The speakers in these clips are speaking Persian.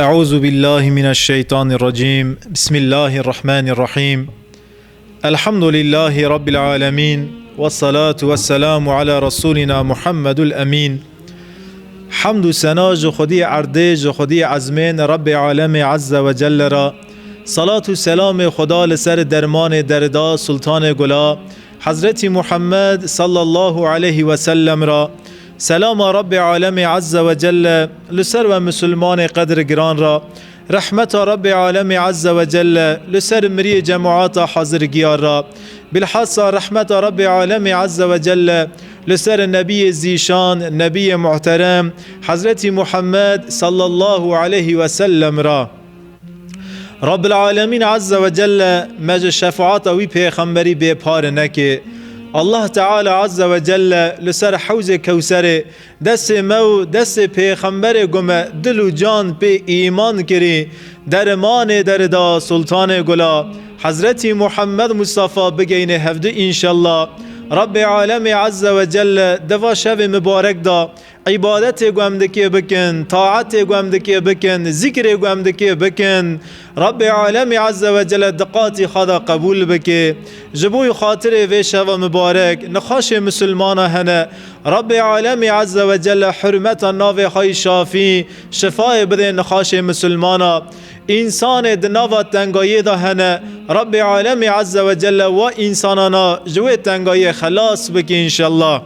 أعوذ بالله من الشيطان الرجيم. بسم الله الرحمن الرحيم. الحمد لله رب العالمين، والصلاة والسلام على رسولنا محمد الأمين. حمد و ثنا جو خودی عرده جو خودی عزمین رب عالم عز و جل را. صلاة و سلام خدا لسر درمان دردا سلطان گلا حضرت محمد صلی الله علیه و سلم را. سلام رب عالم عز و جل لسر و مسلمان قدر گران را. رحمت رب عالم عز و جل لسر مری جماعات حاضر گیار را. بالحص رحمت رب عالم عز و جل لسر نبی زیشان نبی محترم حضرت محمد صلی الله علیه و سلم را. رب العالمین عز و جل مج شفاعت وی پیغمبری بی پار نکه. الله تعالی عز و جل لسر حوز کوثر دست مو دست پیغمبر گم دل و جان به ایمان کری درمان دردا سلطان گلا حضرت محمد مصطفی بگین هفته انشالله. رب عالم عز و جل دوا شب مبارک دا عبادت گوامدکی بکن، طاعت گوامدکی بکن، ذکر گوامدکی بکن. رب عالم عز و جل دقات خدا قبول بکه. جبوی خاطر و شب مبارک نخاش مسلمان هنه. رب عالم عز و جل حرمت ناو خای شافی شفای بده نخاش مسلمانا. انسان دناو تنگایی ده هنه. رب عالم عز و جل و انسانانا جوی تنگایی خلاص بکی انشالله.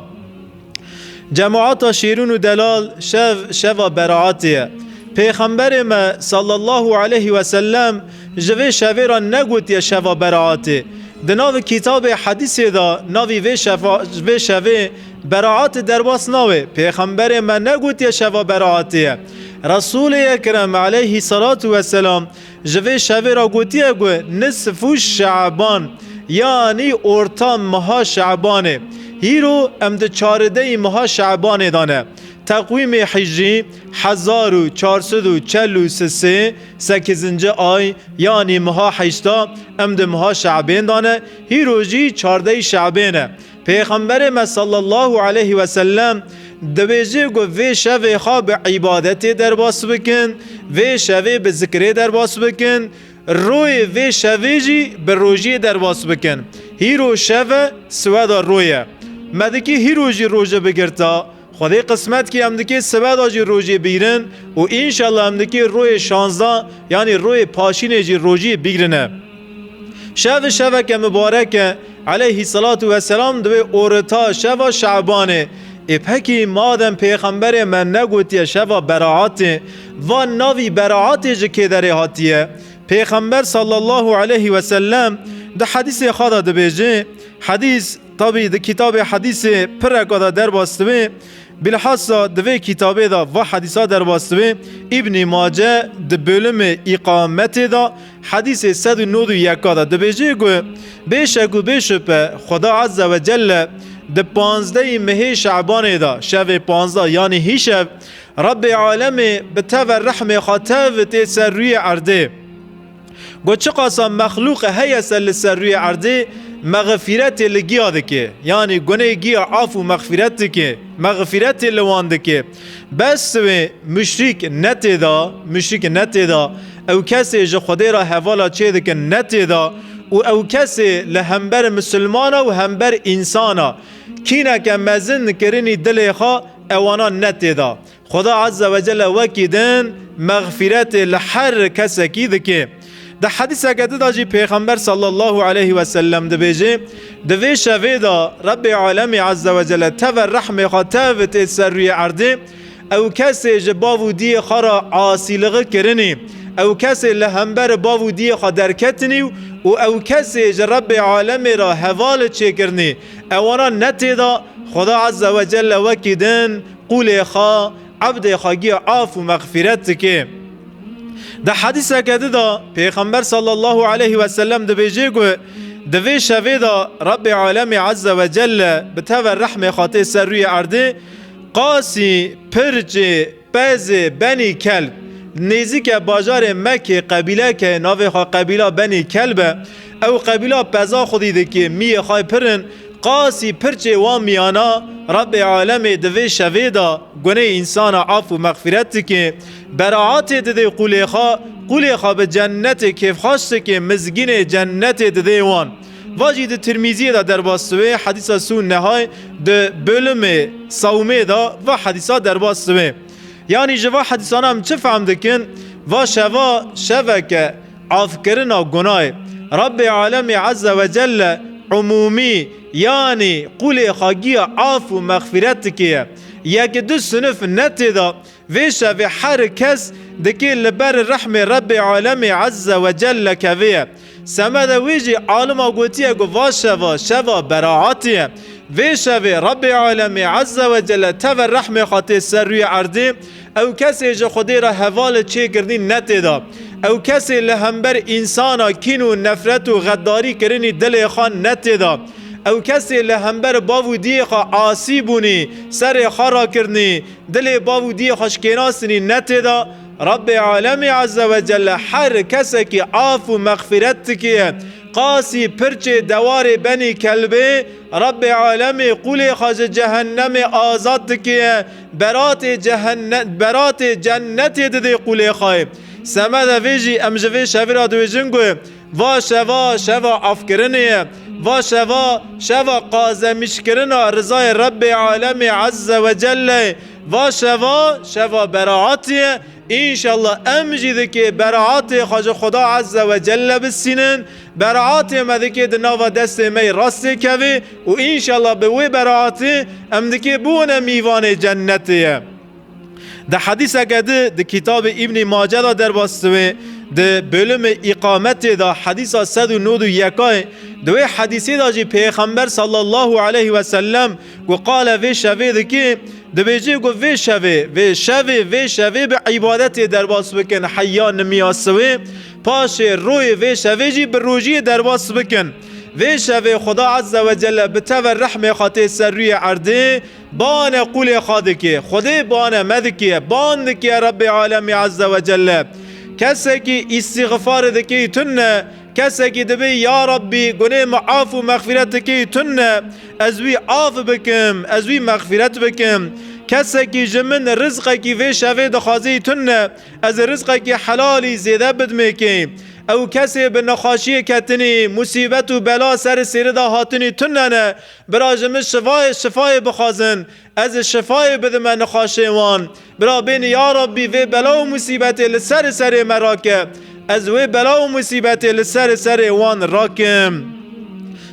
جماعت شیرون و دلال شو براعاتیه. پیغمبر ما صلی الله علیه و سلم جوی شوی را نگوتی شو براعاتی. دناو کتاب حدیث دا ناوی وی شوی براعات درباس ناوی. پیغمبر ما نگوتی شو براعاتیه. رسول اکرم علیه الصلاة والسلام جوی شوی را گوتیه گو نصف شعبان یعنی ارتا مها شعبانه. هیرو امد 14 ماه شعبان دانه. تقویم حجی 1443 8 آی یعنی ماه حجتا امد ماه شعبان دانه. هیرو جی 14 شعبانه. پیغمبر ما صلی الله علیه و سلم دویجه گو وی شوی خواب عبادت در باس بکن، وی شوی به ذکر در باس بکن، روی وی شوی جی به روژی در باس بکن. هیرو شوی سودا رویه مدکی هی روزی روزه بگرتا خدای قسمت کی همدکی سبد جی روزی بیرن و انشالله همدکی روی 16 یعنی روی پاشین جی روزی بیرنه. شو که مبارک علیه الصلاة والسلام دوی اورتا شو شعبانه. اپکی مادم پیغمبر من نگوتی شو براعات و ناوی براعات جی که داره هاتیه. پیغمبر صلی الله علیه و سلم ده حدیث خدا ده بیجه حدیث طبی ده کتاب حدیث پرکادا در باستوه بالحصا دوی کتابه دا و حدیثا در باستوه ابن ماجه ده بلوم اقامت دا حدیث 191 دا ده بیجه گو بیشک و بیشپ خدا عز و جل ده 15 ماه شعبان دا شب 15 یعنی هی شب رب عالم به تور رحم خاطر تیسر روی عرده گو چه قاسم مخلوق هیست لسر روی عرده مغفرت لگیاده که یعنی گناه گیا عفو مغفرت که مغفرت لوانده که بس و مشرک نتیدا او کسی جا خدا را حوالا چه ده که نتیدا و او کسی لهمبر مسلمانا و همبر انسانا کینه که مزن کرنی دل خواه اوانا نتیدا. خدا عز و جل وکیدن مغفرت لحر کسی کی ده که ده حدیث اگه دا جی پیغمبر صلی الله علیه و سلم ده بیجه ده وی شوی دا رب عالم عز و جل تور رحم خاطر تیسر روی عرده او کسی جه باو دی خارا عاصیلغه کرنی او کسی لهمبر باو دی خا درکتنی و او کسی جه رب عالم را حوال چه کرنی اوانا نتیدا. خدا عز و جل وکیدن قول خا عبد خاگی عاف و مغفرت که ده حدیث که دا پیغمبر صلی الله علیه و سلم ده بیجه گو دوی شوی دا رب عالم عز و جل به تور رحم خاطر سر روی عرده قاسی پرج پز بنی کلب نزدیک بازار مکه قبیله که ناو خواه قبیله بنی کلبه او قبیله پزا خودی ده که می خواه پرن قاسی پرچه وان میانا رب عالم دوی شویدا گنه انسان عفو مغفرت که براعات دده قولی خواه به جنت کیف خواست که مزگین جنت دده وان واجی ده ترمیزی دا در باستوه حدیثا سون نهای ده بلم صومه دا و حدیثا در باستوه یعنی جوا حدیثان هم چه فهم دکن و شوا که عاف کرنا گناه رب عالم عز و جل عمومی یعنی قول خاگی عاف و مغفرت که یک دو صنف نتی دا ویشه و هر کس دکی لبر رحم رب عالم عز و جل که سمد ویجی عالم آگوتیه گو شوا براعاتیه ویشه و رب عالم عز و جل تور رحم خاطر سر روی عرضی او کسی جا خودی را حوال چه کردی نتی دا او کسی لهمبر انسانا کین و نفرت و غداری کرنی دل خان نتی دا او کسی لهمبر باو دیخا عاصی بونی سر خارا کرنی دل باو دیخا شکناسنی نتی دا رب عالم عز و جل هر کسی که عاف و مغفرت که قاسی پرچه دوار بنی کلبه رب عالم قول خاج جهنم آزاد که برات جنت دده قول خواهی سمد ویجی امجوی شویرا دوی جنگوی و شوا افکرنیه و شوا قازمش کرنا رضای رب عالم عز و جل و شوا براعاتیه انشالله امجیده که براعات خاج خدا عز و جل بسینن براعات مدکه دناو دست می راسته کوی و انشالله به وی براعات امدکه بونه میوان جنتیه ده حدیث اگه ده کتاب ابن ماجه دا در باستوه ده بلوم اقامت دا حدیث 191 دوی حدیثی دا جی پیغمبر صلی الله علیه و سلم و قال وی شوه ده که ده بیجی گو وی شوه به عبادت در باس بکن حیان نمیاسوه پاش روی وی شوه جی به روجی در باس بکن وی شوه خدا عز و جل به تور رحم خاطر سر روی عرده بان قول خاده که خدا بان مدکه بان دکه رب عالم عز و جل کسی که استغفار دکی تنه کسی که دبی یا ربی گناه معاف و مغفرت که تنه ازوی عاف بکم ازوی مغفرت بکم کسی که جمن رزقه که وی شوه دخوازی تنه از رزقه که حلالی زیده بدمه که او کسی به نخاشی کتنی مصیبت و بلا سر سیرده هاتنی تننه برا جمع شفای بخوازن از شفای بده من نخاشی وان برا بین یا ربی وی بلا و مصیبت لسر مراکه از وی بلا و مصیبت لسر وان راکم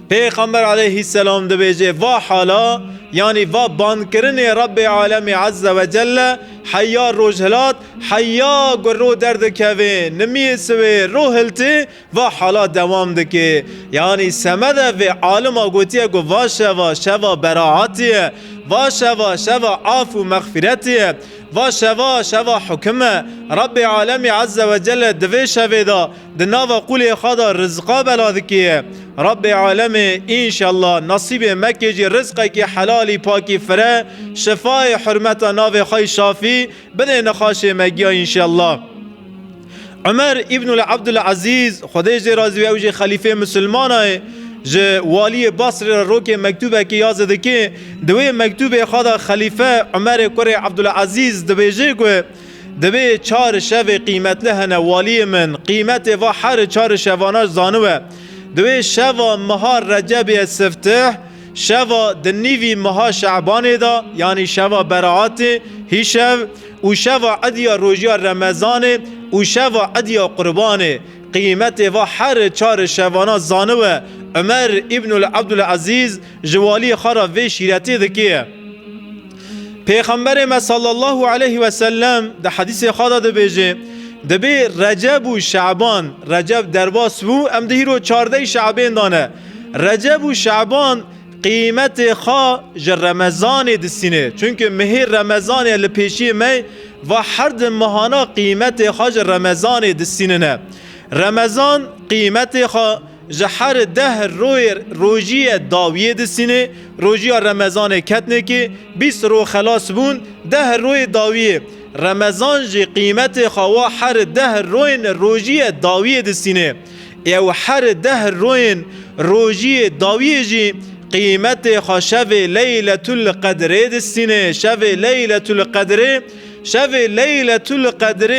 پیغمبر علیه السلام دو بیجه و حالا یعنی و بانکرن رب عالم عز و جل حیا روجهلات حیا گرو درد کوه نمی سوی روحلتی و حالا دوام دکه یعنی سمده و عالم آگوتیه گو و شوا براعاتیه و شوا عاف و مغفرتیه و شوا حکمه رب عالم عز و جل دوی شوه دا دناو قول خدا رزقا بلا دکیه رب عالم انشالله نصیب مکه جی رزقه که حلالی پاکی فره شفای حرمت ناو خای شافی بده نخاش مگیا انشالله عمر ابن عبدالعزیز خدای جی رازوی اوجی خلیفه مسلمانه جه والی بصر رو که مکتوبه که یازده که دوی مکتوبه خدا خلیفه عمر کره عبدالعزیز دوی جه که دوی 4 شب قیمت لهنه والی من قیمت و هر 4 شباناش زانوه دوی شب مها رجب سفتح شب دنیوی مها شعبان دا یعنی شب براعات هیشب و شب عدیا روژیا رمضان و شب عدیا قربان قیمت و هر 4 شباناش زانوه عمر ابن عبدالعزیز جوالی خارا وی شیرتی دکیه پیغمبر ما صلی الله علیه و سلم ده حدیث خدا ده بیجه ده بی رجب و شعبان رجب درباس بو ام ده رو 14 شعبان دانه رجب و شعبان قیمت خوا رمضان دستینه چونکه مهر رمضان لپیشی می و هر ده ماهانا قیمت خوا رمضان دستینه نه رمضان قیمت خوا جهر 10 روجی داویه دستینه روجی رمضان کتنه که 20 رو خلاص بون 10 روی داویه رمضان جی قیمت خوا هر 10 روین روجی داویه دستینه او هر 10 روین روجی داویه جی قیمت خوا شو لیلت القدر دستینه شو لیلت القدر شو لیلت القدر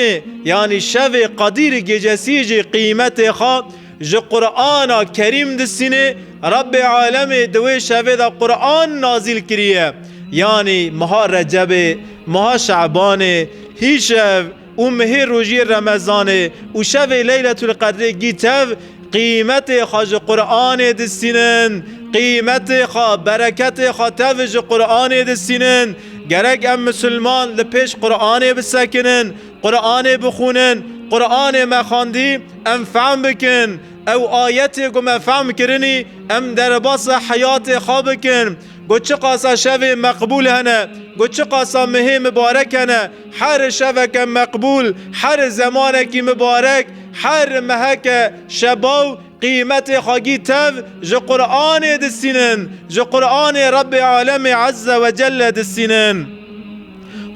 یعنی شو قدیر گجسی جی قیمت خوا جو قرآن کریم دستینه رب عالم دوی شو دا قرآن نازل کریه یعنی ماه رجب ماه شعبان هیشو و مه روزی رمضان و شب لیلت القدر گیتو قیمت خواج قرآن دستینن قیمت خوا برکت خوا توج قرآن دستینن گرگ ام مسلمان لپیش قرآن بسکنن قرآن بخونن قرآن مخاندی ام فهم بکن او آیت گم فهم کرنی ام در باس حیات خواب بکن گو چه قاسا شو مقبول هنه گو چه قاسا مه مبارک هنه هر شوک مقبول هر زمانک مبارک هر مهک شباو قیمت خاگی تف جو قرآن دستینن جو قرآن رب عالم عز و جل دستینن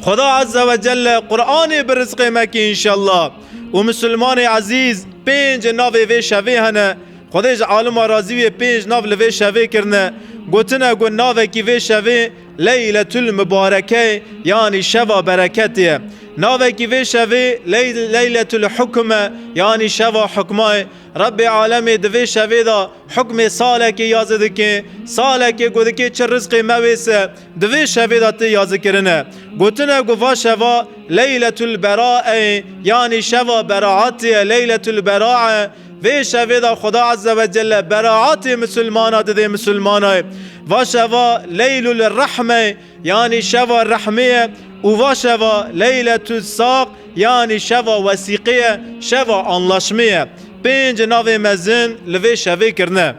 خدا عز و جل قرآن برزق مکی انشالله و مسلمان عزیز پنج ناوی وی شوی هنه خدایش عالم راضی وی پنج ناو لوی شوی کرنه گوتنه گو ناوی کی وی شوی لیلت المبارکه یعنی شوا برکتیه ناوی کی وی شوی لیلت الحکمه یعنی شوا حکمه رب عالم دوی شوی دا حکم ساله که یازده که ساله که گوده که چه رزق مویسه دوی شوی دا تی یازده کرنه گوتنه گو شوا لیلت البراء یعنی شوا براعتیه لیلت البراء وی شوی دا خدا عز و جل براعت مسلمان ده مسلمان و شوا لیل الرحمه یعنی شوا رحمه و شوا لیلت الساق یعنی شوا وسیقه شوا انلاشمه پنج ناو مزن لوی شوی کرنه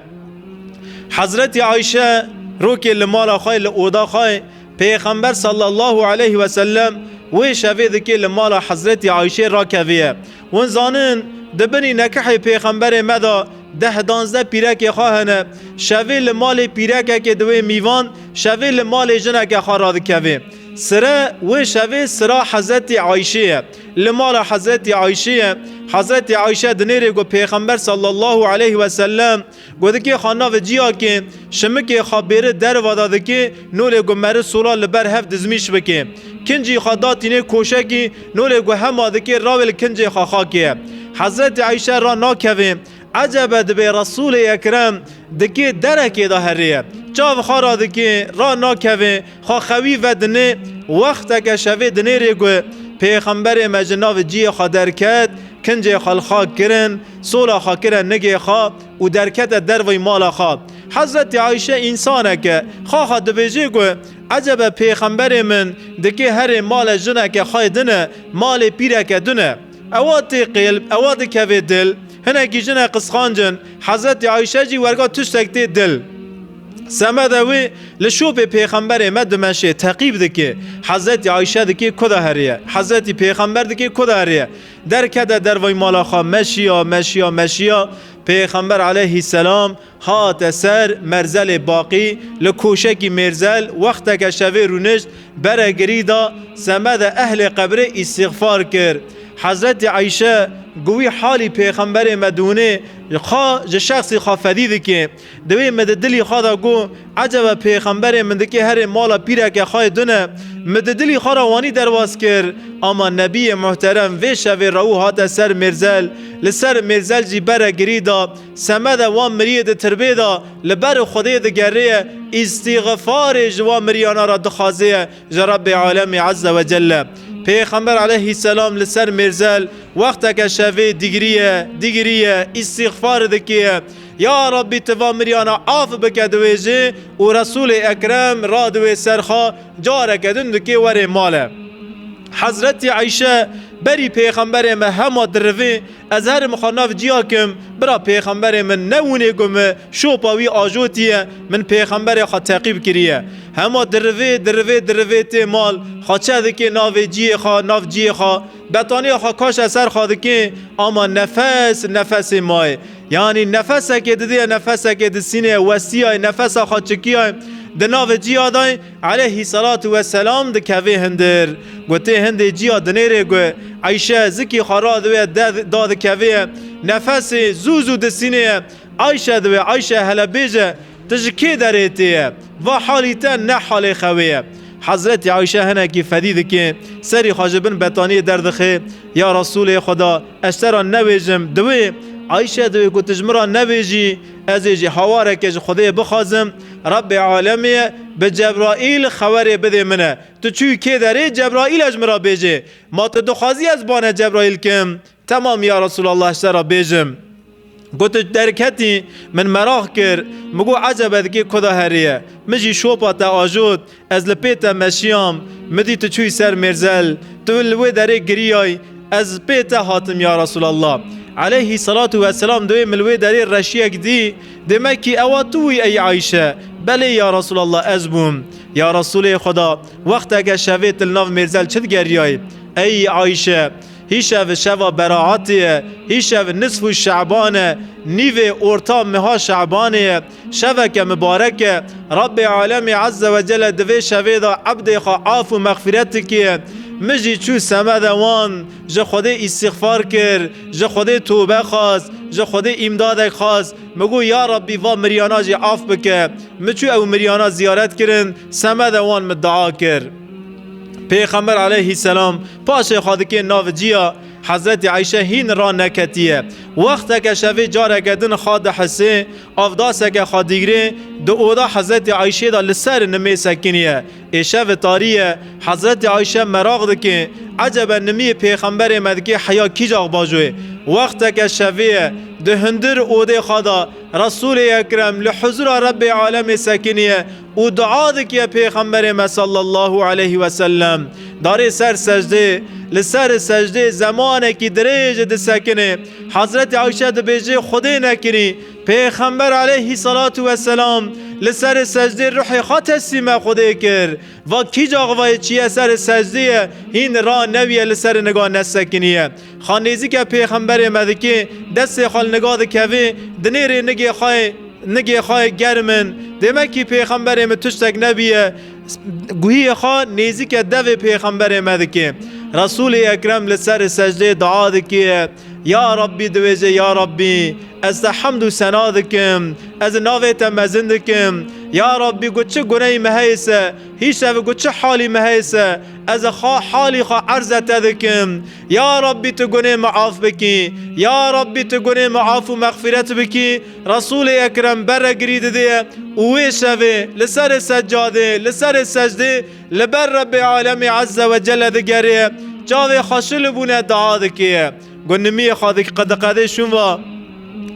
حضرت عایشه روکی لمالا خواهی لعودا خواهی پیغمبر صلی الله علیه و سلم وی شوی دکی لمالا حضرت عایشه را کویه ون زانن دبنی نکحی پیغمبر مدا 10-12 پیرک خواهنه شوی لمال پیرک که دوی میوان شوی لمال جنک خواه کوی سره و شوی سره حضرت عایشه لمال حضرت عایشه حضرت عایشه دنیره گو پیغمبر صلی الله علیه و سلم گو دکی خانه و جیا که شمک خابیره در واداده که نوله گو مره سولا لبر هفت دزمیش بکه کنجی خاداتینه کوشه که نوله گو هماده که راول کنجی خاخا که حضرت عایشه را ناکوه عجبه دبی رسول اکرم دکی درکی دا هریه چاو خارا دکی را ناکوه خوا خوی و دنه وقت که شوه دنه ریگو پیغمبر مجناو جی خوا درکت کنجی خالخا کرن سولا خا کرن نگی خوا و درکت دروی مالا خوا حضرت عایشه انسانه که خواه دبیجی گو عجبه پیغمبر من دکی هر مال جنه که خواه دنه مال پیره که دنه اوادی قلب اوادی کوی دل هنه گیجنه قسخانجن حضرت عایشه جی ورگا تشتکتی دل سمدوی لشوب پیغمبر مدمشه تقیب دکی حضرت عایشه دکی کده هریه حضرت پیغمبر دکی کده هریه در کده در وی مالاخا مشیا پیغمبر علیه السلام هات سر مرزل باقی لکوشکی مرزل وقت که شوی رونشت بره گریدا سمد اهل قبر استغفار کرد حضرت عایشه گوی حالی پیغمبر مدونه خوا شخصی خافدیده که دوی مددلی خوا گو عجب پیغمبر من دکی هر مالا پیره که خواه دونه مددلی خوا روانی درواز کرد اما نبی محترم وی شوی رو هات سر مرزل لسر مرزل جی بره گریدا سمد وان مرید تربیدا لبر خودی دگره استغفار جوان مریانا را دخوازه جرب عالم عز و جل پیغمبر علیه السلام لسر مرزل وقت که شوی دیگریه استغفار دکیه یا ربی توا مریانا عاف بکدویجه و رسول اکرم را دوی سرخا جاره کدن دکی وری ماله حضرت عایشه بری پیغمبر من همه دروی از هر مخاناف جیا کم برا پیغمبر من نونه گم شوپاوی آجوتیه من پیغمبر خوا تعقیب کریه همه دروی تی مال خوا چه دکی ناف جی خوا بطانی خوا کاش اثر خوا دکی اما نفس مای یعنی نفس که دیده نفس که دسینه وسیه نفس خوا چکیه دناو جیا دای علیه صلاة و سلام دکوی هندر گوته هند جیا دنیره گو عایشه زکی خارا دوی داد کوی نفس زوزو دسینه عایشه دوی عایشه هلا بیجه تجکی دریتیه و حالیتا نه حال خویه. حضرت عایشه هنه کی فدید که سری خاجبن بطانی دردخه یا رسول خدا اشترا نویجم دوی عایشه دوی کو تجمرا نویجی از جی حواره که خدای بخوازم رب عالمی به جبرائیل خبر بده منه تو چوی که داره جبرائیل اجمرا بیجه ما تو دخوازی از بانه جبرائیل کم تمام یا رسول الله اشترا بیجم گوت درکتی من مراخ کر مگو عجبت که کدا هریه مجی شوپا تا آجود از لپیتا مشیام مدی تو چوی سر مرزل تو الوی داره گریای از پیتا حاتم یا رسول الله علیه صلاة و سلام دوی ملوی داره رشیک دی دمکی اوا توی ای عایشه بله یا رسول الله ازبوم یا رسول خدا وقت که شویت الناف مرزل چد گریای ای عایشه هیشو شوا براعاتیه هیشو نصف شعبانه نیو اورتا مها شعبانه شوه که مبارکه رب عالم عز و جل دوی شوه دا عبد خواف و مغفرت که مجی چو سمد وان جا خود استغفار کر جا خود توبه خواست جا خود امداد خواست مگو یا ربی و مریانا جی عاف بکه مچو او مریانا زیارت کرن سمد وان مدعا کر. پیغمبر علیه السلام پاش خادکه ناوجیا حضرت عایشه هین را نکتیه وقت که شوی جاره گدن خاد حسه افداسه که خادیگره دو اودا حضرت عایشه دا لسر نمی سکنیه ایشه و تاریه حضرت عایشه مراغ ده که عجب نمی پیغمبر مدکه حیا کی جاغ باجوه وقت که شوی ده هندر اوده خدا رسول اکرم لحضور رب عالم سکنیه و دعا ده که پیغمبر صلی الله علیه و سلم داره سر سجده لسر سجده زمانه کی دریج ده سکنه حضرت عایشه ده بیجه خوده نکنی پیغمبر علیه صلاة و سلام لسر سجده روح خات سیمه خوده کر و کی جاغوای چیه سر سجده این را نویه لسر نگاه نسکنیه خانیزی که پیغمبر مدکه دست خال نگاه ده کوه دنیر نگه خواهی گرمن دمکی پیغمبر متشتک نبیه گویی خواه نیزی که دو پیغمبر مدکه رسول اکرم لسر سجده دعا دکیه یا ربی دویجه یا ربی از حمد و سنا دکم از ناویت مزن دکم یا ربی گو چه گناهی مهیسه هیچ او گو چه حالی مهیسه از حالی خواه عرضت دکم یا ربی تو گناه معاف بکی یا ربی تو گناه معاف و مغفرت بکی رسول اکرم برگرید ده اوی شوه لسر سجاده لسر سجده لبر رب عالم عز و جل دگره جاوه خاشل بونه دعا دکیه گنمی خادک قدقاده شنوا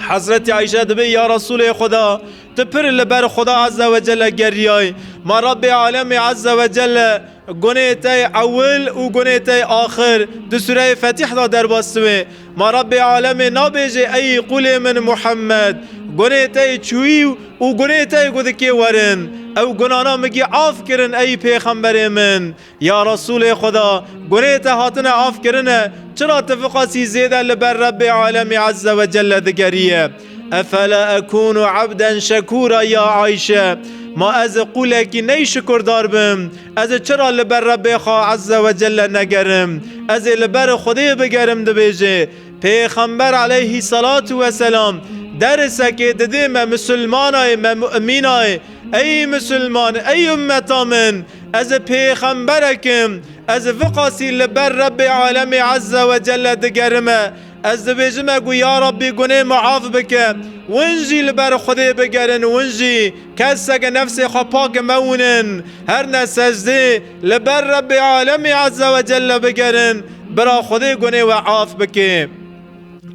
حضرت عایشه دبی یا رسول خدا تپر لبر خدا عز و جل گریای ما رب عالم عز و جل گناه تای اول و گناه تای آخر دو سوره فتح دا در باستوه ما رب عالم نابیجه ای قول من محمد گناه تای چوی و گناه تای گودکی ورن او گنانا مگی عاف کرن ای پیغمبر من یا رسول خدا گناه تا هاتن عاف کرن چرا تفقاسی زیده لبر رب عالم عز و جل دگریه افلا اكون عبدا شکورا یا عایشه ما از قولکی نی شکر دار بم از چرا لبر رب خواه عز و جل نگرم از لبر خدا بگرم دبیجه پیغمبر علیه صلاة و سلام درسه که دده ما مسلمانای ما مؤمنای ای مسلمان ای امتا من از پیغمبرکم از وقاسی لبر رب عالم عز و جل دگرمه از دبیجم اگو یا ربی گناه معاف بکه ونجی لبر خدا بگرن ونجی کسا که نفس خواه پاک مونن هر نسجده لبر رب عالم عز و جل بگرن برا خدا گناه و عاف بکه.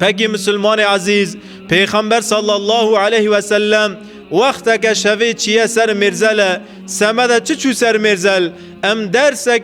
پکی مسلمان عزیز پیغمبر صلی الله علیه و سلم وقت که شوی چیه سر مرزل سمده چو سر مرزل ام درسه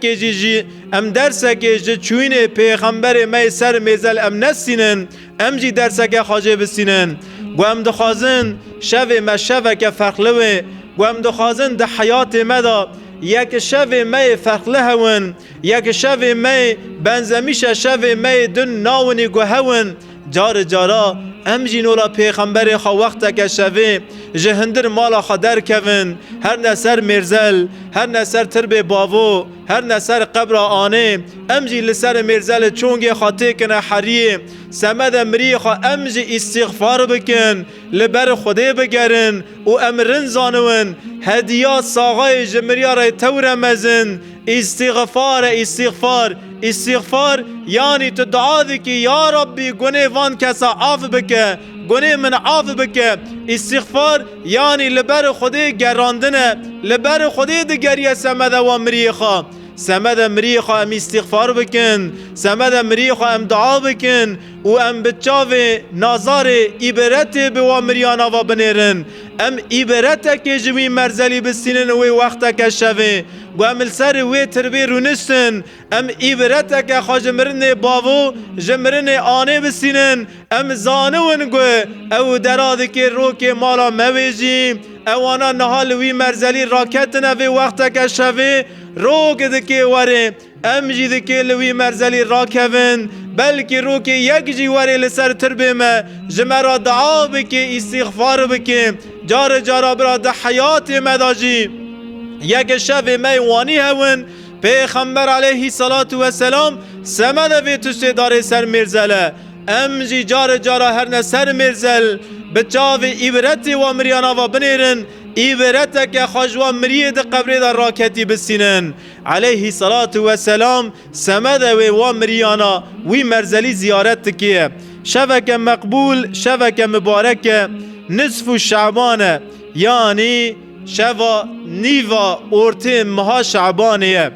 که جی چوین پیغمبر می سر مرزل ام نسینن ام جی درسه که خاجه بسینن گو ام دخوازن شوی ما شوی که فرقلوه گو ام دخوازن ده حیات مدا یک شوی می فرقله هون یک شوی می بنزمیش شوی می دن ناونی گو هون جار جارا ام جینولا پیغمبر خو وقت که شوه جهندر مالا خدر کون هر نسر مرزل هر نسر ترب باوو هر نسر قبر آنه ام جی لسر مرزل چونگ خاطه کنه حریه سمد امری خوا ام جی استغفار بکن لبر خوده بگرن و امرن زانون هدیات ساغای جمریا رای تور مزن استغفار یعنی تو دعا دی که یا ربی گناه وان کسا عاف بکه گناه من عاف بکه استغفار یعنی لبر خوده گراندنه لبر خوده دگریه سمد و مریخا سمد مریخا ام استغفار بکن سمد مریخا ام دعا بکن و ام بچاو نازار عبرت به و مریانا و بنیرن ام عبرت که جوی مرزلی بسینن و وقت که شوه و ام السر و تربی رونستن ام عبرت که خواج مرن باو جمرن آنه بسینن ام زانون گو او دراده که رو که مالا مویجی اوانا نحال وی مرزلی راکتن و وقت که شوه روگ دکی وره ام جی دکی لوی مرزلی راکون بلکه رو که یک جی وره لسر تربه ما جمرا دعا بکی استغفار بکی جار جارا برا ده حیات مداجی یک شب میوانی هون پیغمبر علیه صلاة و سلام سمد وی تشتی داره سر مرزله ام جی جار جارا هر نسر مرزل بچاو عبرت و مریانا و بنیرن عبرت که خجوا مرید قبر در راکتی بسینن علیه صلاة و سلام سمد و مریانا وی مرزلی زیارت که شبک مقبول شبک مبارک نصف شعبانه یعنی شوا نیوا ارته مها شعبانیه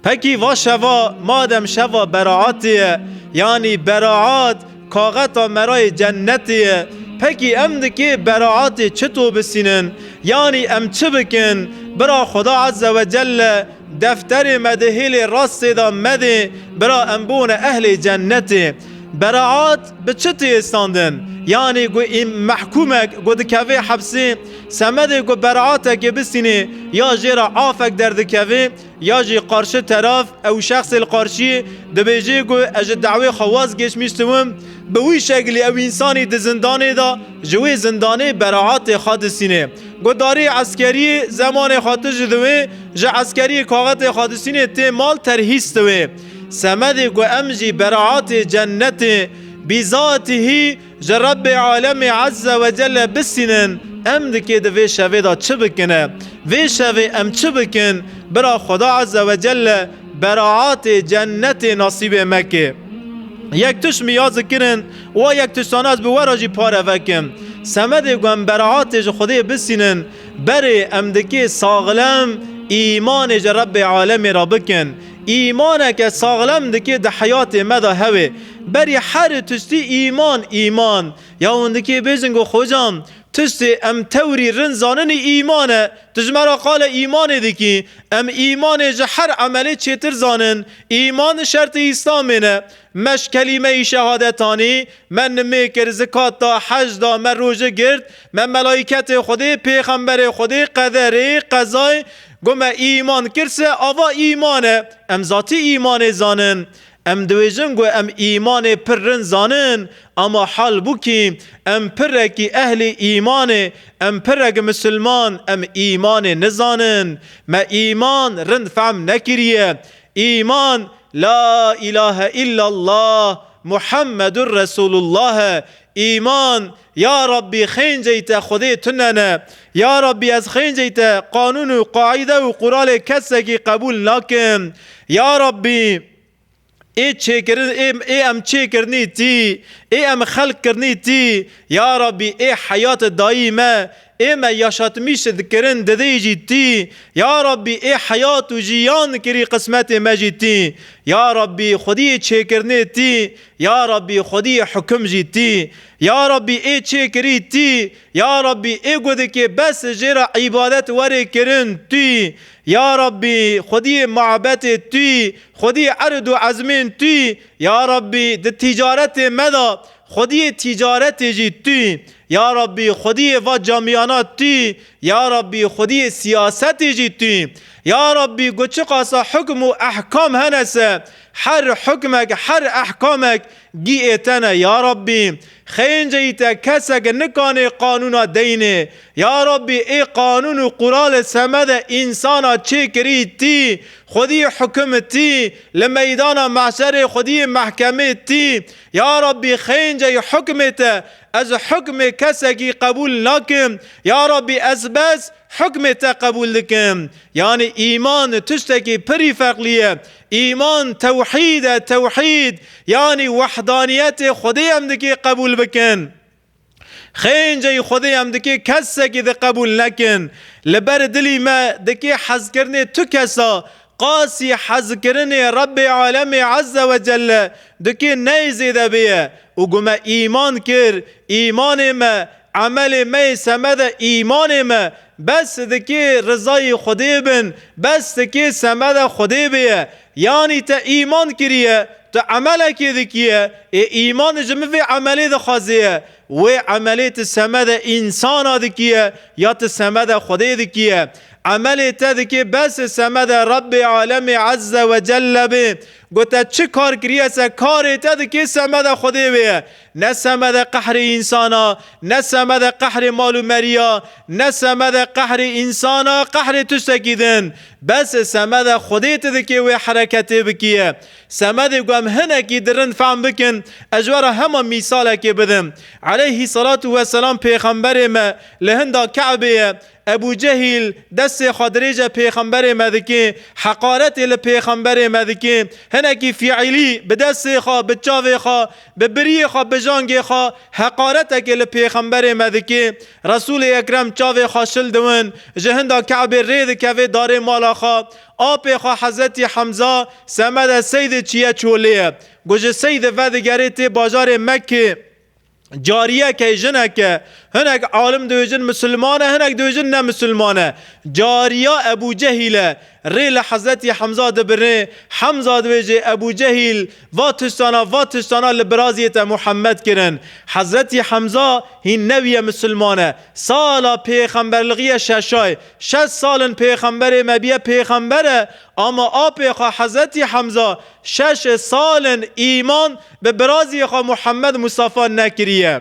پکی و شوا مادم شوا براعاتیه یعنی براعات کاغتا مرای جنتیه پکی ام دکی براعات چطو بسینن یعنی ام چه بکن برا خدا عز و جل دفتر مدهیل راست دا مده برا انبون اهل جنت براعات به چطی استاندن یعنی گو این محکومک گو دکوه حبسی سمده گو براعاته که بسینه یا جیرا عافک در دکوه یا جی قارش طرف او شخص القارشی دبیجی گو اجد دعوی خواز گشمیشتوم به وی شکلی او انسانی ده زندانه دا جوی زندانه براعات خادسینه گو داری عسکری زمان خاطر جدوه جا عسکری کاغت خادسینه تی مال ترهیستوه سمده گو امجی براعات جنت بذاته رب عالم عز و جل بسینن ام دکی دوی شوه دا چه بکنه وی شوه ام چه بکن برا خدا عز و جل براعات جنت نصیب مکه یک تش میاز کرن و یک تش تاناز بوراجی پاره وکم سمده گوم براعات خدا بسینن بره ام دکی ساغلم ایمان رب عالم را بکن ایمانه که ساغلم دکی ده حیات مدا هوه بری هر تشتی ایمان یا اندکی بیزنگو خوجام تشتی ام توری رنزانن ایمانه تجمرا قال ایمان دکی ام ایمان جهر عملی چیتر زانن ایمان شرط اسلامینه مش کلمه شهادتانی من میکر زکات دا حج دا من روژه گرد من ملائکت خودی پیغمبر خودی قدر قضای گم ایمان کرسه آوا ایمانه ام ذاتی ایمان زانن ام دویجن گو ام ایمان پرن زانن اما حال بو کی ام پرکی اهل ایمان ام پرک مسلمان ام ایمان نزانن ما ایمان رند فهم نکریه ایمان لا اله الا الله محمد رسول الله ایمان یا ربی خین جیت خودی تننه یا ربی از خین جیت قانون و قاعده و قرال کسی قبول نکن یا ربی ای ام چه کرنی تی ای ام خلق کرنی تی یا ربی ای حیات دائمه ای ما یاشات میشد کرن دده جیتی یا ربی ای حیات و جیان کری قسمت مجیتی یا ربی خودی چه کرنی تی یا ربی خودی حکم جیتی یا ربی ای چه کری تی یا ربی ای گوده که بس جرا عبادت وره کرن تی یا ربی خودی معبت تی خودی عرض و عزمین تی یا ربی ده تجارت مدا خودی تجارت جیتی یا ربی خودی و جامعانات تی یا ربی خودی سیاست جیتی یا ربی گو چه قاسا حکم و احکام هنسه هر حکمک هر احکامک گی ایتنه یا ربی خینجه ایتا کسک نکانه قانونا دینه یا ربی ای قانون و قرال سمد انسانا چه کری تی خودی حکم تی لمیدان محشر خودی محکمه تی یا ربی خینجه حکمت از حکم کسکی قبول نکم یا ربی از بس حکمت قبول دکم یعنی ایمان تشتکی پری فرقلیه ایمان توحید یعنی وحدانیت خودی هم دکی قبول بکن خینجه خودی هم دکی کسکی ده قبول نکن لبر دلی ما دکی حز کرنه تو کسا قاسی حز کرنه رب عالم عز و جل دکی نیزیده بیه و گمه ایمان کر ایمان ما عمل ما سمد ایمان ما بس دکی رضای خودی بن بس دکی سمد خودی بیه یعنی تا ایمان کریه تا عمل که دکیه ایمان جمعه عملی دخوازیه و عملیت سمد انسان دکیه یا تا سمد خودی دکیه عملیت دکی بس سمد رب عالم عز و جل بی گوتا چه کار کریه سا کار تا که سمد خودی بیه نه سمد قهر انسانا نه سمد قهر مالو مریا نه سمد قهر انسانا قهر تشتکیدن بس سمد خودی تا که و حرکت بکیه سمد گوام هنکی درن فهم بکن اجوار همه مثال که بدم علیه صلاة و سلام پیغمبر ما لهندا کعبه ابو جهل دست خادریج پیغمبر مدکی حقارت لپیغمبر مدکی هنکی فعلی به دست خوا به چاوی خوا به بری خوا به جانگ خوا حقارت که لپیغمبر مدکی رسول اکرم چاوی خوا شل دون جهندا کعبه رید که داره مالا خوا آب خوا حضرت حمزه سمد سید چیه چولیه گوش سید ودگریت بازار مکه جاریه که جنه هنک عالم دویجن مسلمانه هنک دویجن نه مسلمانه جاریه ابو جهل ریل حضرت حمزه دبره حمزه دویجه ابو جهل واتشتانا لبرازیت محمد کرن حضرت حمزه هی نوی مسلمانه سالا پیغمبر لغیه ششای 6 سال پیغمبر مبیه پیغمبره اما آپی خواه حضرت حمزه 6 سال ایمان به برازی خواه محمد مصطفی نکریه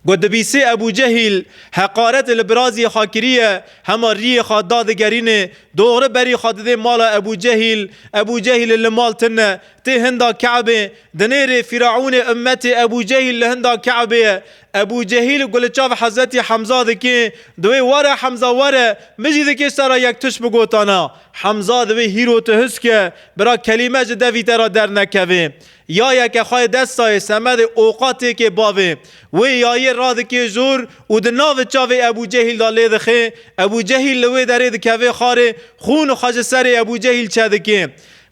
گود بیسی ابو جهل حقارت لبرازی خاکریه همه ری خواد دادگرینه دوغره بری خواده مالا ابو جهل لمال تنه تی هندا کعبه دنیر فرعون امت ابو جهل لهندا کعبه ابو جهل گل چاف حضرت حمزه دکی دوی وره حمزه وره مجی دکی سرا یک تش بگوتانا حمزه دوی هیرو تهس که برا کلمه جدوی ترا در نکوه یا یک خواه دستای سمد اوقاتی که باوه و یا یه راد که زور و دناو چاوه ابو جهل دا لید خی ابو جهل لوی درید که خاره خون خاج سر ابو جهل چه دکی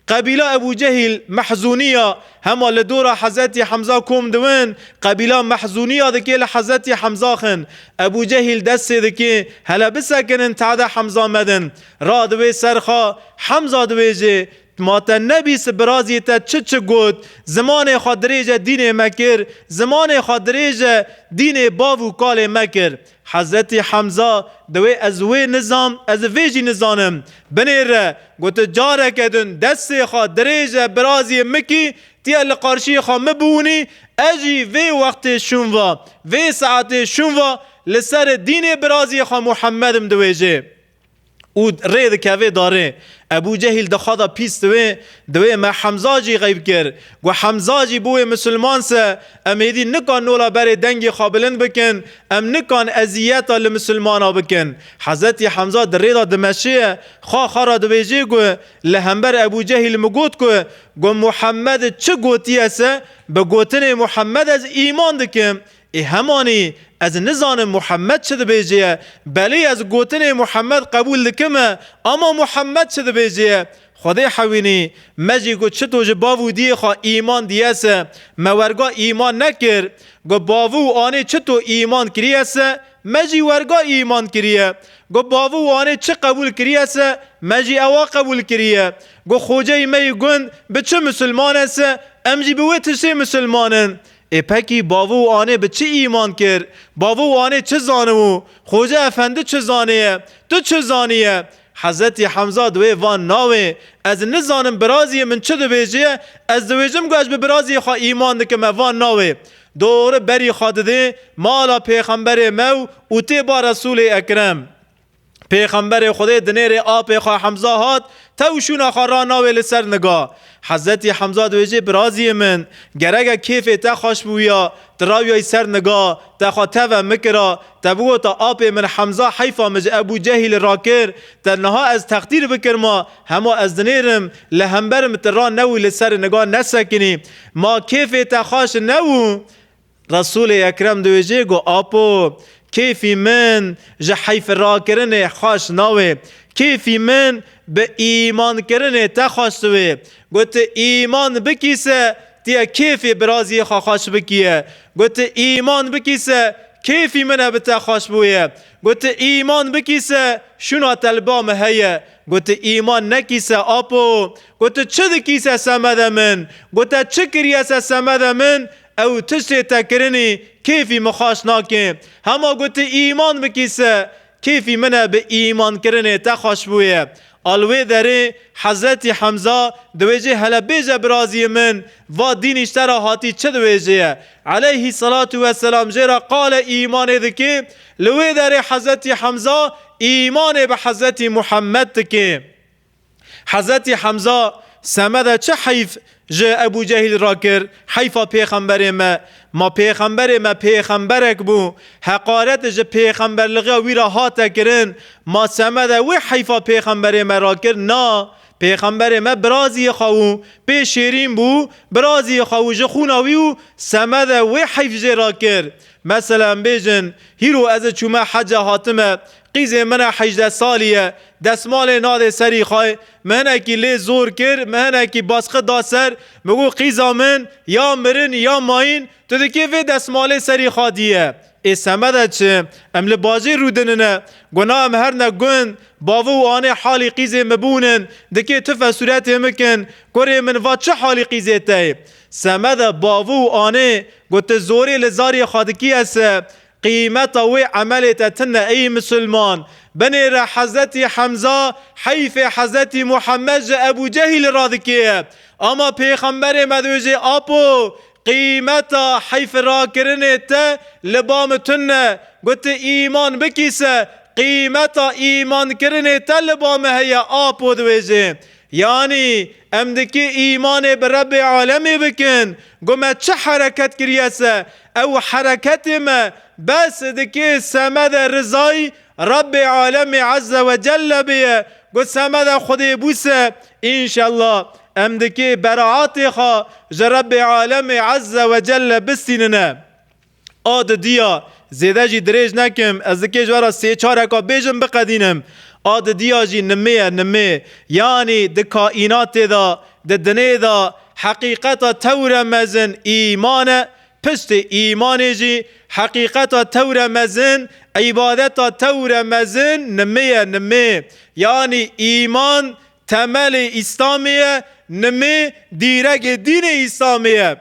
قبیله ابو جهل محزونیه همه لدور حضرت حمزه کم دوین قبیله محزونیه دکی لحضرت حمزه خن ابو جهل دست دکی هلا بسکنن تعده حمزه مدن را دوی سرخا حمزه دوی جه ماتا نبی سبرازی تا چه گود زمان خادریج دین مکر زمان خادریج دین باو کال مکر حضرت حمزه دوی از وی نظام از ویجی نظامم بنیر گوت جاره کدن دست خادریج برازی مکی تیا لقارشی خوا مبونی اجی وی وقت شنوا وی ساعت شنوا لسر دین برازی خوا محمدم دویجه او رید که داره ابو جهل دخوادا پیست دوی ما حمزه جی غیب کر و حمزه جی بوی مسلمان سه امیدی نکان نولا بر دنگی خابلن بکن ام نکان ازیتا لمسلمانا بکن حضرت حمزه در ریدا دمشیه خارا دوی جی گو لهمبر ابو جهل مگوت گو محمد چه گوتیه سه بگوتن محمد از ایمان دکم همانی از نزان محمد شده بیجیه بلی از گوتن محمد قبول دکمه اما محمد شده بیجیه خدای حوینی مجی گو چطور باو دی خواه ایمان دیسه مورگا ایمان نکر گو باو آنه چطور ایمان کریسه مجی ورگا ایمان کریه گو باو آنه چه قبول کریسه مجی اوا قبول کریه گو خوجه می گند به چه مسلمان است امجی به تشه مسلمانن پکی باو آنه به چه ایمان کرد باو آنه چه زانه و خوجه افنده چه زانه تو چه زانیه حضرت حمزه دوی وان ناوه از نزانم برازی من چه دویجه از دویجم گوش به برازی خواه ایمان دکم وان ناوه دور بری خادده مالا پیغمبر مو و تی با رسول اکرم پیغمبر خدا دنیر آب خواه حمزه هات توشون خارا ناوه لسر نگاه حضرت حمزه دویجه برازی من گرگه کیف تا خوش بویا تراویای سر نگاه تا خاطه مکرا تبو تا آب من حمزه حیفا مج ابو جهل راکر تنها از تقدیر بکر ما همه از دنیرم لهمبرم تران نوی لسر نگاه نسکنی ما کیف تا خوش نو رسول اکرم دویجه گو آپو کیفی من جه حیف را کرنه خوش ناوه کیفی من به ایمان کرنه تا خوش دوه گوت ایمان بکیسه تیا کیفی برازی خوش بکیه گوت ایمان بکیسه کیفی منه بتا خوش بویه گوت ایمان بکیسه شنا تلبام هیه گوت ایمان نکیسه آپو گوت چه دکیسه سمده من گوت چه کریسه سمده من او تشتی تکرنی کیفی مخاش ناکه همه گوت ایمان بکیسه کیفی منه به ایمان کرنه تا خوش بویه الوی داره حضرت حمزه دویجه هلا بیجه برازی من و دینش ترا هاتی چه دویجه علیه الصلاة والسلام جرا قال ایمان دکی لوی داره حضرت حمزه ایمان به حضرت محمد دکی حضرت حمزه سمده چه حیف جه ابو جهل را کر حیفا پیغمبر ما پیغمبر ما پیغمبرک بو حقارت جه پیغمبر لغا وی را هاتا کرن ما سمده وی حیفا پیغمبر ما را کر نا پیغمبر ما برازی خواهو پی شیرین بو برازی خواهو جه خوناویو سمده وی حیف جه را کر مثلا بیجن هیرو از چومه حج حاتمه قیز منه 18 سالیه دستمال ناده سری خواه مهنه کی لی زور کر مهنه کی باسخه دا سر مگو قیزا من یا مرن یا ماین تو دکی وی دستمال سری خواه دیه ای سمده چه امل باجی رودننه گناه ام هر نگون باوو آنه حالی قیزه مبونن دکی تفه صورت مکن کره من و چه حالی قیزه تای سمده باوو آنه گوت زوری لزاری خادکی اسه قیمت و عملت تن ای مسلمان بنی را حضرت حمزه حیف حضرت محمد ابو جهل رادکیه اما پیغمبر مدوجه آپو قیمت حیف را کرنه تا لبام تن گوت ایمان بکیسه قیمت ایمان کرنه تا لبام هیا آپو دویجه یعنی امدکی ایمان به رب عالمی بکن گومه چه حرکت کریسه او حرکت ما بس دکی سمد رضای رب عالم عز و جل بیه گو سمد خودی بوسه انشالله امدکی براعات خوا رب عالم عز و جل بستیننه آد دیا زیده جی دریج نکم از دکی جوارا 3-4 اکا بیجم بقدینم آد دیا جی نمه یعنی ده کائنات دا ده دنه دا حقیقت تور مزن ایمان پشت ایمان جی حقیقت تور مزن عبادت تور مزن نمه یعنی ایمان تمل اسلامیه نمه دیرگ دین اسلامیه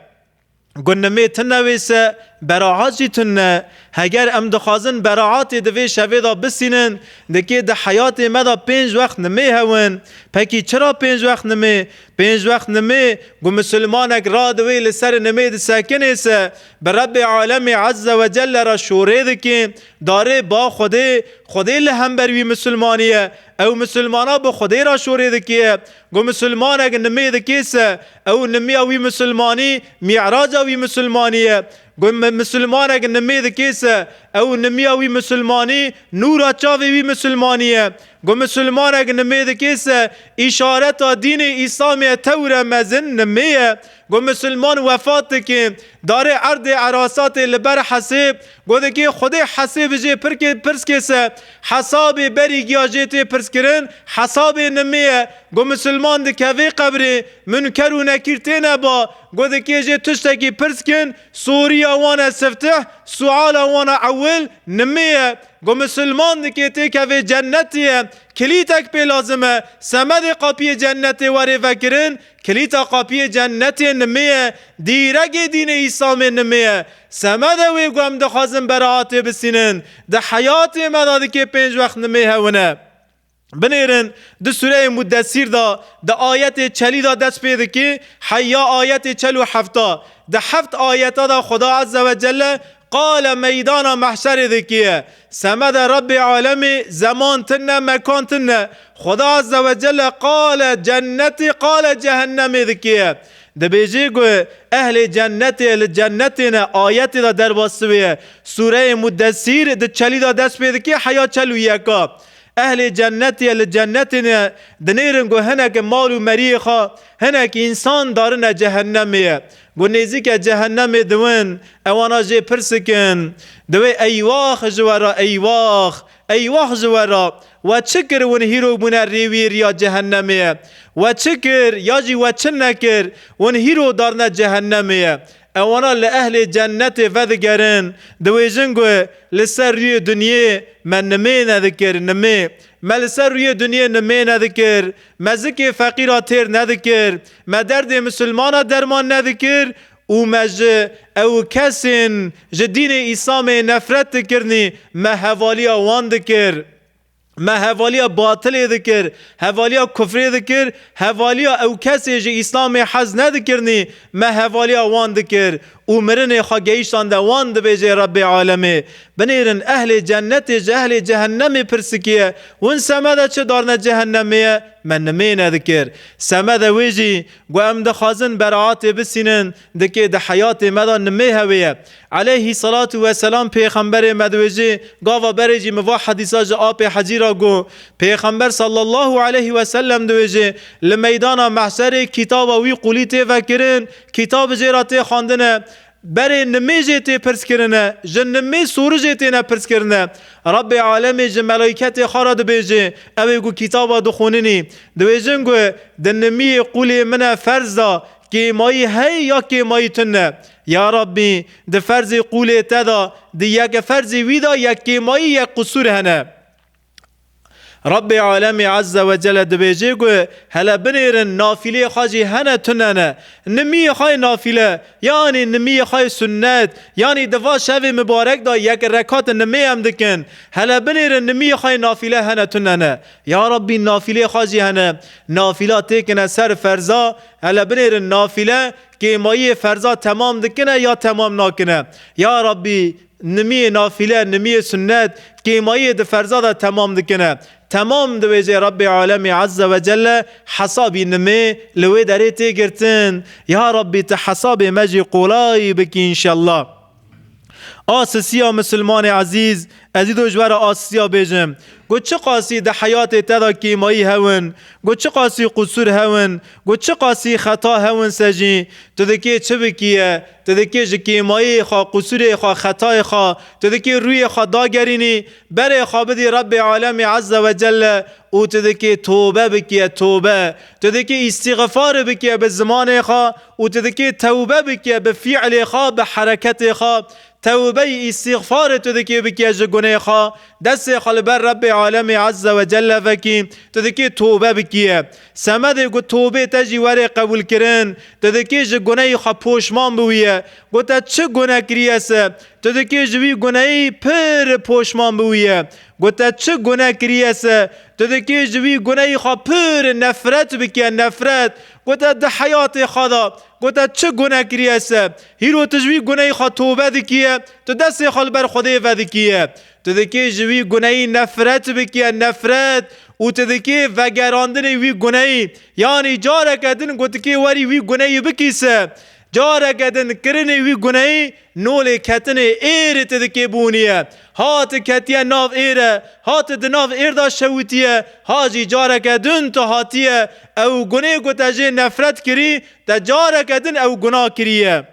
گو نمه تنویسه براعات جی تنه هگر ام دخوازن براعات دوی شوه دا بسینن دکی ده حیات مدا 5 وقت نمه هون پکی چرا 5 وقت نمه 5 وقت نمه گو مسلمانک را دوی لسر نمه ده ساکنه سه بر رب عالم عز و جل را شوره دکی داره با خودی لهم بروی مسلمانیه او مسلمانا با خودی را شوره دکیه گو مسلمانک نمه دکی سه او نمه اوی مسلمانی معراج اوی مسلمانیه گو مسلمانک نمه دکیسه او نمه اوی مسلمانی نورا چاوی وی مسلمانیه گو مسلمانک نمه دکیسه اشارت دین اسلامی تور مزن نمه گو مسلمان وفات که داره عرض عراسات لبر حسیب گو دکی خود حسیب جه پرس کسه حساب بری گیا جه پرس کرن حساب نمه گو مسلمان دکوی قبر منکر و نکرته نبا گو دکی جه تشتکی پرس کن سوری وانا سفتح سؤال وانا اول نمه گو مسلمان دکی تکوی جنتیه کلیتک پی لازمه سمد قاپی جنت وره وکرن کلیتا قاپی جنت نمیه دیرگ دین اسلام نمیه سمد وی گوام دخوازم براعات بسینن ده حیات مداده که 5 وقت نمیه هونه بنیرن ده سوره مدثر ده آیت چلی دست پیده که حیا آیت 47 ده 7 آیت دا خدا عز و جل قال میدان محشر دکیه سمد رب عالمی زمان تنه مکان تنه خدا عز و جل قال جنتی قال جهنم دکیه ده بیجی گوه اهل جنتی لجنتین آیت دا در باسویه سوره مدثر ده چلی دست پیده که حیا 41 اهل جنتی لجنتین دنیرن گو هنک مال و مریخا هنک انسان دارن جهنمیه گو نیزی که جهنم دوین اوانا جه پرسکن دوی ایواخ جوارا ایواخ جوارا و چکر ون هیرو بونه ریویر یا جهنمیه و چکر یا جی و چن نکر ون هیرو دارن جهنمیه اوانا لأهل جنت فذكرن دوی جنگو لسر روی دنیا من نمی نذکر نمی ما لسر روی دنیا نمی نذکر ما ذکر فقیرا تیر نذکر ما درد مسلمانا درمان نذکر او مج او کسین جدین ایسام نفرت کرنی ما حوالیا وان ذکر ما حوالیا باطل ذکر حوالیا کفر ذکر حوالیا او کسی جه اسلام حز ندکرنی ما حوالیا وان ذکر ومرن خاگیشان ده وان ده بیجه رب عالمه بنیرن اهل جنت جه اهل جهنم پرسکیه ون سمده چه دارن جهنمیه من نمی نذکر سمده ویجی گو ام ده خازن برعات بسینن ده که ده حیات مدان نمی هویه علیه صلاة و سلام پیغمبر مدویجی گاوا برجی موا حدیثا جه آب حجیرا گو پیغمبر صلی الله علیه و سلم دویجی لمیدان محشر کتاب وی قولی تی فکرن کتاب جیراتی خواندنه بره نمی جیتی پرس کرنه جن نمی سور جیتی نه پرس کرنه رب عالمی جن ملائکت خارد بیجی اوی گو کتابا دخوننی دویجن گو دن نمی قولی من فرزا که مایی هی یا که مایی تنه یا ربی ده فرض قولی تدا ده یک فرض ویدا یک که مایی یک قصور هنه رب عالمی عز و جل دبیجی گوه هلا بنیرن نافله خاجی هنه تننه نمی خای نافله یعنی نمی خای سنت یعنی دوا شب مبارک دا یک رکات نمی هم دکن هلا بنیرن نمی خای نافله هنه تننه یا ربی نافله خاجی هنه نافله تکنه سر فرزا هلا بنیرن نافله که مایی فرزا تمام دکنه یا تمام نکنه یا ربی نمی نافله نمی سنت که مایی ده فرزا تمام دکنه تمام دویجه رب عالمی عز و جل حسابی نمی لوی داری تی گرتن یا ربی تحساب مجی قولای بکی انشالله آسسیا مسلمان عزیز ازیدو جوار آسیا بیجم گو چه قاسی ده حیات تدا کیمایی هون گو چه قاسی قصور هون گو چه قاسی خطا هون سجی تو دکی چه بکیه تو دکی جه کیمایی خوا قصور خوا خطای خوا تو دکی روی خوا داگرینی بره خوابدی رب عالم عز و جل او تو دکی توبه بکیه توبه تو دکی استغفار بکیه به زمان خوا او تو دکی توبه بکیه به فعل خوا به حرکت خوا توبه استغفار تو دکی بکی از گناه خوا دست خال بر رب عالم عز و جل فکی تو دکی توبه بکیه سمده گو توبه تجی وره قبول کرن تو دکی جو گناه خوا پوشمان بویه گو تا چه گناه کریه سه تو دکی جوی گناهی پر پوشمان بویه گو تا چه گناه کریه سه تو دکی جوی گناهی خوا پر نفرت بکیه نفرت گو تا ده حیات خدا گو تا چه گناه کریه سه هیرو تجوی گناهی خوا توبه دکیه تو دست خال بر خدا ودکیه تو دکی جوی گناهی نفرت بکیه نفرت او تدکی وگراندن وی گناهی یعنی جاره کدن گو تکی وری وی گناهی بکیسه جاره کدن کرنی وی گناهی نول کتن ایر تدکی بونیه هات کتیه ناف ایره هات دناف ایر دا شویتیه هاجی جاره کدن تو هاتیه او گناه گو تجه نفرت کری تا جاره کدن او گناه کریه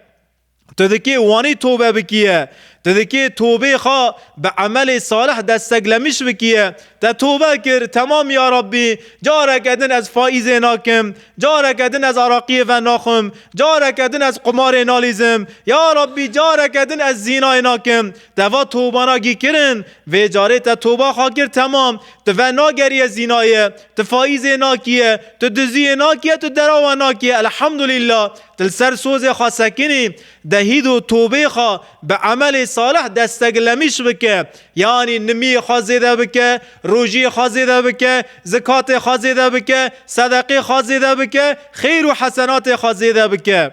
تدکی وانی توبه بکیه تدکی توبه خوا به عمل صالح دستگلمیش بکیه تا توبه کر تمام یا ربی جاره کدن از فائز ناکم جاره کدن از عراقی و ناخم جاره کدن از قمار نالیزم یا ربی جاره کدن از زینای ناکم دوا توبه ناگی کرن و جاره تا توبه خوا کر تمام تو و ناگری زینایه تو فائز ناکیه تو دزی ناکیه تو دراو ناکیه الحمدلله تل سر سوز خوا سکنی دهید و توبه خوا به عمل صالح دستگلمیش بکه، یعنی نمی خازیده بکه، روژی خازیده بکه، زکات خازیده بکه، صدقه خازیده بکه، خیر و حسنات خازیده بکه.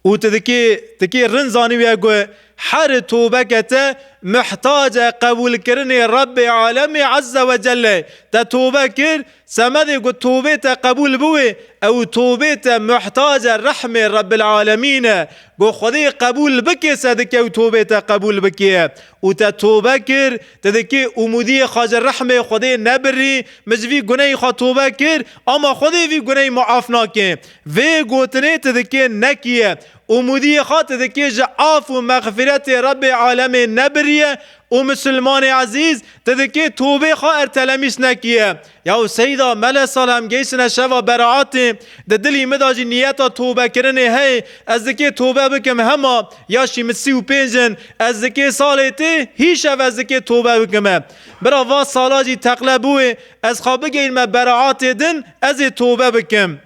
و تدکی رنزانی بیگوه هر توبه کته محتاج قبول کردن رب عالم عز و جل. تا توبه کر سمده گو توبه تا قبول بوه او توبه تا محتاج رحم رب العالمین گو خودی قبول بکی صدقه و توبه تا قبول بکی. و تا توبه کر تدکی امودی خاج رحم خودی نبری مجوی گناه خواه توبه کر اما خودی وی گناه معاف ناکه وی گوتنه تدکی نکیه امودی خواه تدکی جعاف و مغفرت رب العالمین نبریه و مسلمان عزیز تدکی توبه خواه ارتلمیش نکیه. یا سیدا مل سالم گیسن شوا براعات ده دلی مداجی نیتا توبه کرنه هی از دکی توبه بکم هما یا شیم 35 از دکی سالتی هیچ از دکی توبه بکم برا وا سالاجی تقلبوه از خواب بگیم براعات دن از توبه بکم.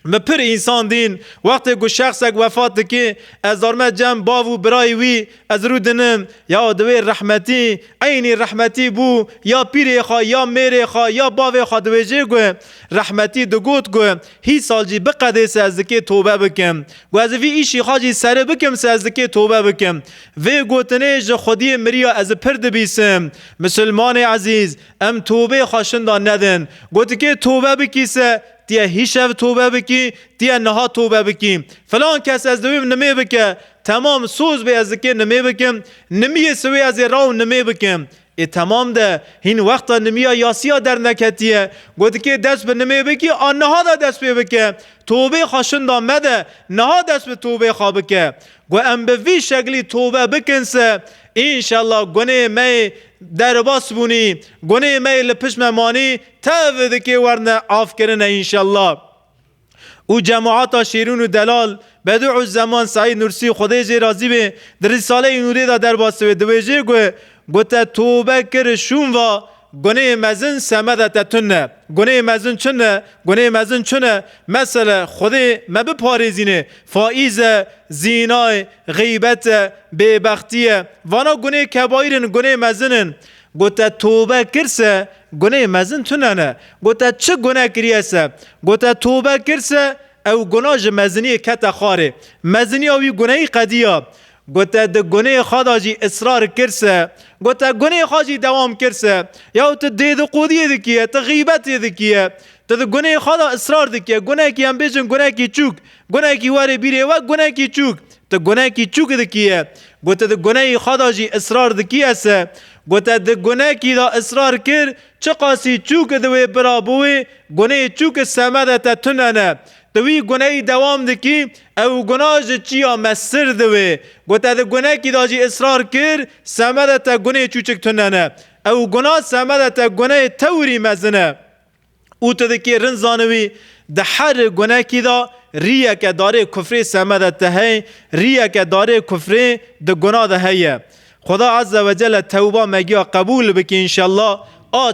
مپر انسان دین وقتی گو شخص اگ وفات که از دارمه جمع باو برای وی از رو دنم یا دوی رحمتی عینی رحمتی بو یا پیر خواه یا میر خواه یا باو خواه دوی جه گو رحمتی دو گوت گو هی سال جی بقده سه از دکی توبه بکم گو از وی ایشی خواه جی سره بکم سه از دکی توبه بکم وی گوتنه جه خودی مریا از پرد بیسم. مسلمان عزیز ام توبه خواشندان ندن گوتی که توبه بکیسه تیا هیشو توبه بکی تیا نها توبه بکی فلان کس از دویم نمی بکه تمام سوز به از دکی نمی بکم نمی سوی از راو نمی بکم ای تمام ده هین وقتا نمیا یاسیا در نکتیه گوید که دست به نمی بکی آن نها دا دست به بکه توبه خواشند آمده نها دست به توبه خواه بکه گو ام به وی شکلی توبه بکنسه انشالله گناه می در باس بونی گناه می لپش ممانی تاوه دکی ورنه آف کرنه انشالله. او جماعات شیرون و دلال بدوع زمان سعید نورسی خدای جی راضی به در رساله نوری دا در باسوه دویجه گوته توبه کر شون و گناه مزن سمده تتونه گناه مزن چنه گناه مزن چنه مثلا خودی مبپارزینه فائز زینای غیبت بیبختیه وانا گناه کبایرن گناه مزنن گوته توبه کرسه گناه مزن تونه نه گوته چه گناه کریسه گوته توبه کرسه او گناه مزنی کت خاره مزنی اوی گناهی قدیه گوته ده گناه خداجی اصرار کرسه گوته گناه خاجی دوام کرسه یا تو دید قودیه دکیه تو غیبت دکیه تو ده گناه خدا اصرار دکیه گناه کی هم بیشن گناه کی چوک گناه کی واره بیره و گناه کی چوک تو گناه کی چوک دکیه گوته ده گناه خداجی اصرار دکیه سه گوته ده گناه کی دا اصرار کر چه قاسی چوک دوی برابوی گناه چوک سمده تا تنانه دوی گناهی دوام دکی او گناه چیا مستر دوی گوته ده گناه کی دا جی اصرار کر سمده تا گناه چوچک تنانه او گناه سمده تا گناه توری مزنه او تا دکی رنزانوی ده هر گناه کی دا ریه که داره کفر سمده تا هی ریه که داره کفر ده گناه ده هیه. خدا عز و جل توبه مگیا قبول بکی انشالله.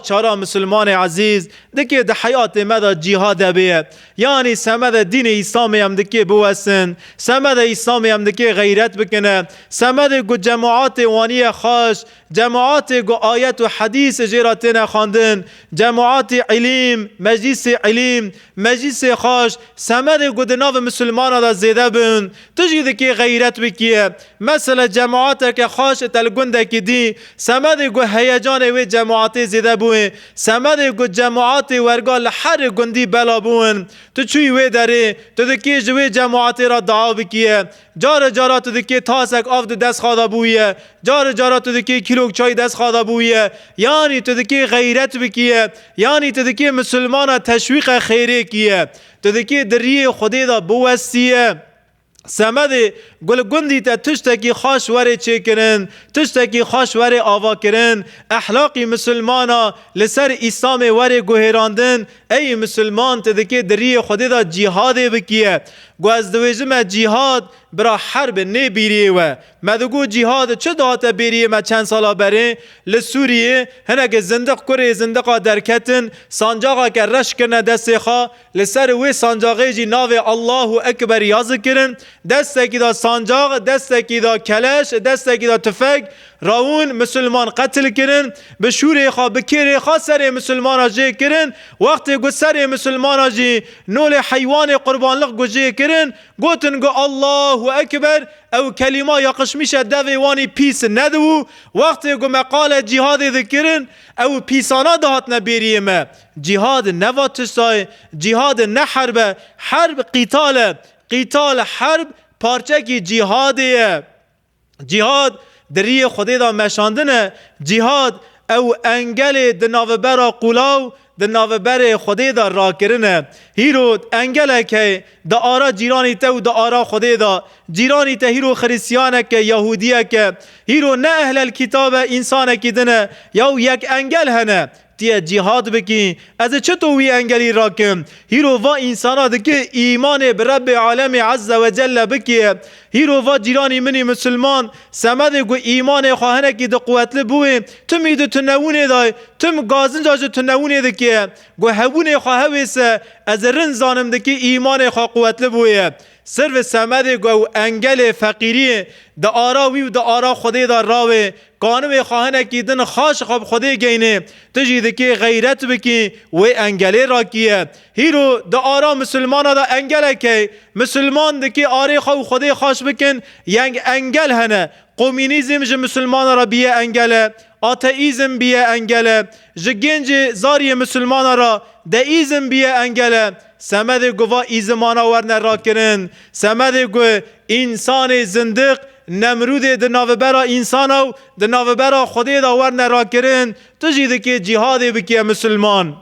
چارا مسلمان عزیز دکی ده حیات مدا جهاد بیه یعنی سمد دین اسلام هم دکی بوسن سمد اسلام هم دکی غیرت بکنه سمد گو جماعات وانی خاش جماعت گو آیت و حدیث جراتین خواندن جماعت علم مجلس علم مجلس خاش سمد گو دناو مسلمان دا زیده بین تجی دکی غیرت بکیه مثلا جماعت که خاش تلگنده که دی سمد گو هیجان و جماعت زیده بوین سمد گو جماعت ورگال هر گندی بلا بوین تو چوی وی داره تو دکی جوی جماعت را دعا بکیه جار جارا تو دکی تاسک آف دست خوادا بویه جار جارا تو دکی کیلو چای دست خوادا بویه یعنی تو دکی غیرت بکیه یعنی تو دکی مسلمان تشویق خیره کیه تو دکی دری خودی دا بوستیه سمد گل گندی تا تشتکی خاش وره چه کرن تشتکی خاش وره آوا کرن اخلاقی مسلمانا لسر اسلام وره گوهراندن ای مسلمان تدکی دری خودی دا جهاد بکیه گو از دویجم جهاد برا حرب نبیریه و مدگو جهاد چه دهات بیریه ما چند سالا بره لسوریه هنگه زندق کره زندقا درکتن سانجاقا که رش کرنه دست خواه لسر وی سانجاقی جی ناو الله اکبر یاز کرن دسته کی دا سانجاق دسته کی دا کلش دسته کی دا تفک راون مسلمان قتل کرن به شوری خواه بکیری خواه سر مسلمان جه کرن وقتی گو سر مسلمان جه نول حیوان قربانلق گو جه کرن گوتن گو الله اکبر او کلمه یقش میشه دوی وانی پیس ندو وقتی گو مقال جهاد ذکرن او پیسانا دهات نبیریم جهاد نواتشتای جهاد نحرب حرب قتال حرب پارچه کی جهادیه جهاد دری خودی دا مشاندنه جهاد او انگل دناوبرا قولاو دناوبر خودی دا را کرنه هیرو انگله که دا آرا جیرانی تا و دا آرا خودی دا جیرانی تا هیرو خریسیانه که یهودیه که هیرو نه اهل الكتاب انسانه که دنه یا یک انگل هنه تیه جهاد بکی از چطوری انگلی راکم هیرو و انسانا دکه ایمان برب عالم عز و جل بکی هیرو و جیرانی منی مسلمان سمد گو ایمان خواهنه که ده قوت لبوه تم ایدو تنوونه دای تم گازن جاجو تنوونه دکه گو هبونه خواه ویسه از رن زانم دکه ایمان خواه قوت لبوه صرف سمد گو انگل فقیری دا آراوی و دا آرا خودی دا راوه قانوی خواهنه که دن خاش خواب خودی گینه تجید که غیرت بکی و انگله را کیه هیرو دا آرا مسلمان دا انگله که مسلمان دکی آره خواه خودی خاش بکن ینگ انگل هنه قومینیزم جه مسلمان را بیه انگله آتئیزم بیه انگله جه گنج زاری مسلمان را دئیزم بیه انگله سمد گوا ایزمانا ورنه را کرن سمد گو انسان زندق نمرود دناوبرا انسانو دناوبرا خودی دا ورنه را کرن تجید که جهاد بکی مسلمان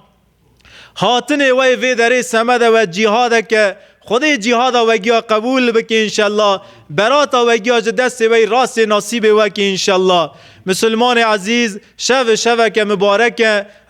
حاطن وی وی داره سمد و جهاد که خودی جهاد وگیا قبول بکی انشالله براتا وگیا دست وی راست نصیب وکی انشالله مسلمان عزیز شو که مبارک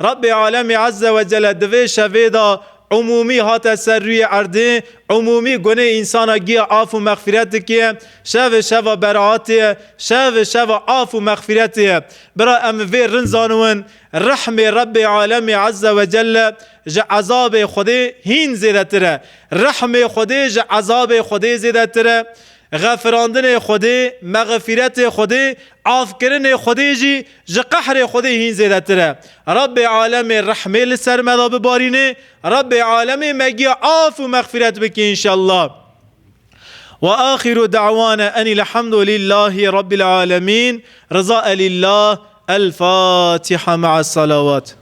رب عالم عز و جل دوی شوی دا عمومی هات سر روی عرضه عمومی گناه انسان گیا عاف و مغفرت که شو برعاته شو عاف و مغفرت برا ام وی رنزانون رحم رب عالم عز و جل ج عذاب خودی هین زیده تره رحم خودی ج عذاب خودی زیده تره غفراندن خودی مغفرت خودی عاف کردن خودی جی ج قهر خودی هین زیده تره رب عالم رحمه لسر مدا ببارینه رب عالم مگی عاف و مغفرت بکی انشالله و آخر دعوانا ان الحمد لله رب العالمين رضاء لله الفاتحة مع الصلوات.